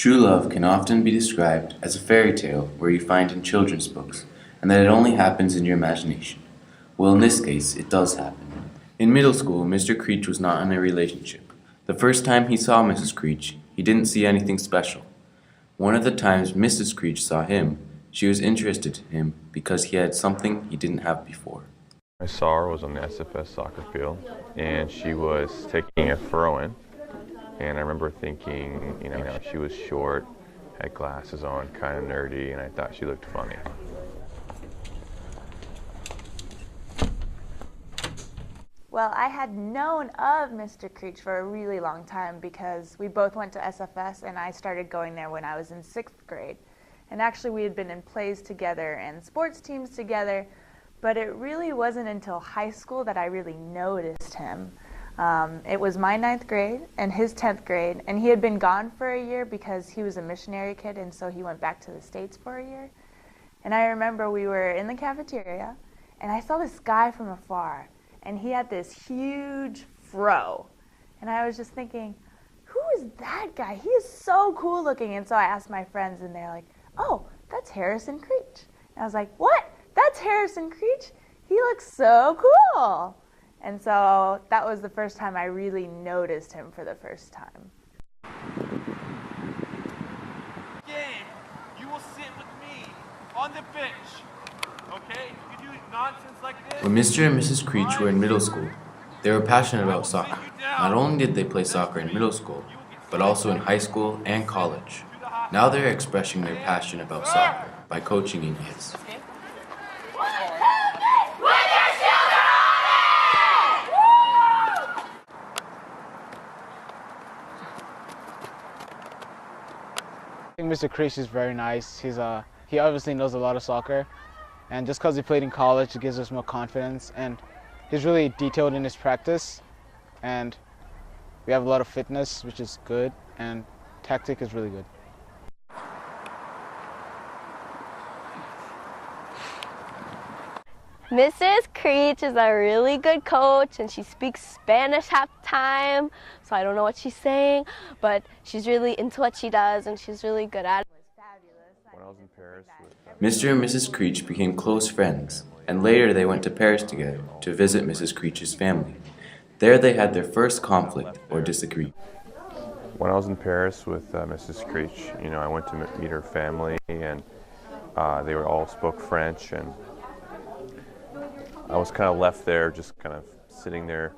True love can often be described as a fairy tale where you find in children's books, and that it only happens in your imagination. Well, in this case, it does happen. In middle school, Mr. Creech was not in a relationship. The first time he saw Mrs. Creech, he didn't see anything special. One of the times Mrs. Creech saw him, she was interested in him because he had something he didn't have before. I saw her was on the SFS soccer field, and she was taking a throw-in. And I remember thinking, she was short, had glasses on, kind of nerdy, and I thought she looked funny. Well, I had known of Mr. Creech for a really long time because we both went to SFS and I started going there when I was in 6th grade. And actually we had been in plays together and sports teams together, but it really wasn't until high school that I really noticed him. It was my 9th grade and his 10th grade, and he had been gone for a year because he was a missionary kid, and so he went back to the States for a year. And I remember we were in the cafeteria, and I saw this guy from afar, and he had this huge fro. And I was just thinking, who is that guy? He is so cool looking. And so I asked my friends, and they're like, oh, that's Harrison Creech. And I was like, what? That's Harrison Creech? He looks so cool. And so that was the first time I really noticed him for the first time. Again, you will sit with me on the bench, okay? If you do nonsense like this... When Mr. and Mrs. Creech were in middle school, they were passionate about soccer. Not only did they play soccer in middle school, but also in high school and college. Now they're expressing their passion about soccer by coaching in his. I think Mr. Creech is very nice. He obviously knows a lot of soccer, and just because he played in college, it gives us more confidence. And he's really detailed in his practice, and we have a lot of fitness, which is good, and tactic is really good. Mrs. Creech is a really good coach, and she speaks Spanish half the time, so I don't know what she's saying, but she's really into what she does, and she's really good at it. When I was in Paris Mr. and Mrs. Creech became close friends, and later they went to Paris together to visit Mrs. Creech's family. There they had their first conflict or disagreement. When I was in Paris with Mrs. Creech, I went to meet her family, and they all spoke French, and I was kind of left there, just kind of sitting there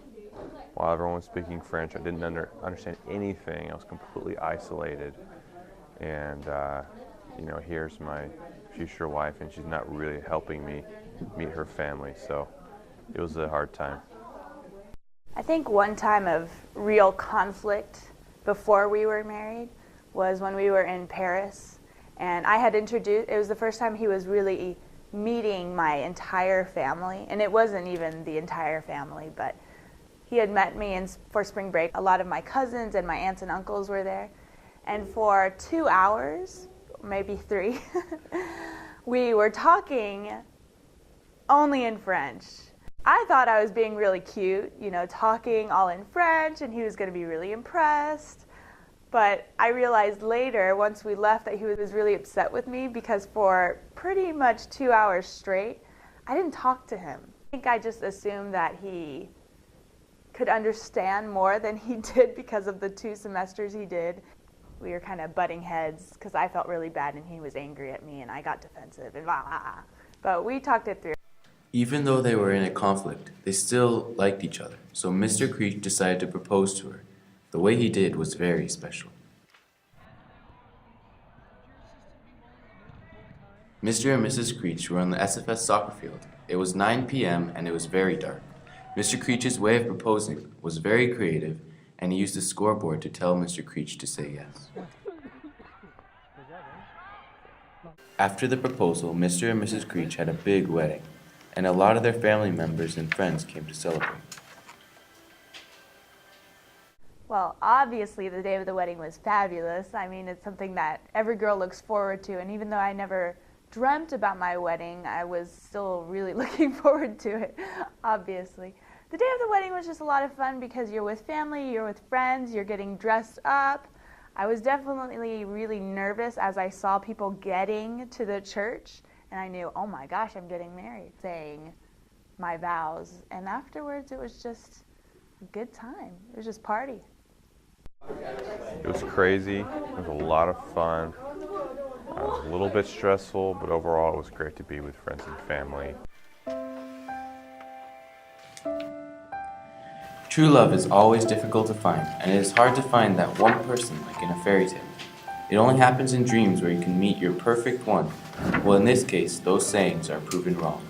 while everyone was speaking French. I didn't understand anything. I was completely isolated. And, here's my future wife, and she's not really helping me meet her family. So it was a hard time. I think one time of real conflict before we were married was when we were in Paris. And I had it was the first time he was really meeting my entire family, and it wasn't even the entire family, but he had met me for spring break. A lot of my cousins and my aunts and uncles were there, and for 2 hours, maybe 3, we were talking only in French. I thought I was being really cute, talking all in French, and he was going to be really impressed. But I realized later, once we left, that he was really upset with me because for pretty much 2 hours straight, I didn't talk to him. I think I just assumed that he could understand more than he did because of the 2 semesters he did. We were kind of butting heads because I felt really bad and he was angry at me and I got defensive and blah, blah, blah. But we talked it through. Even though they were in a conflict, they still liked each other, so Mr. Creech decided to propose to her. The way he did was very special. Mr. and Mrs. Creech were on the SFS soccer field. It was 9 p.m. and it was very dark. Mr. Creech's way of proposing was very creative, and he used a scoreboard to tell Mr. Creech to say yes. After the proposal, Mr. and Mrs. Creech had a big wedding, and a lot of their family members and friends came to celebrate. Well, obviously the day of the wedding was fabulous. I mean, it's something that every girl looks forward to, and even though I never dreamt about my wedding, I was still really looking forward to it, obviously. The day of the wedding was just a lot of fun because you're with family, you're with friends, you're getting dressed up. I was definitely really nervous as I saw people getting to the church, and I knew, oh my gosh, I'm getting married, saying my vows. And afterwards, it was just a good time. It was just party. It was crazy. It was a lot of fun. It was a little bit stressful, but overall it was great to be with friends and family. True love is always difficult to find, and it is hard to find that one person like in a fairy tale. It only happens in dreams where you can meet your perfect one. Well, in this case, those sayings are proven wrong.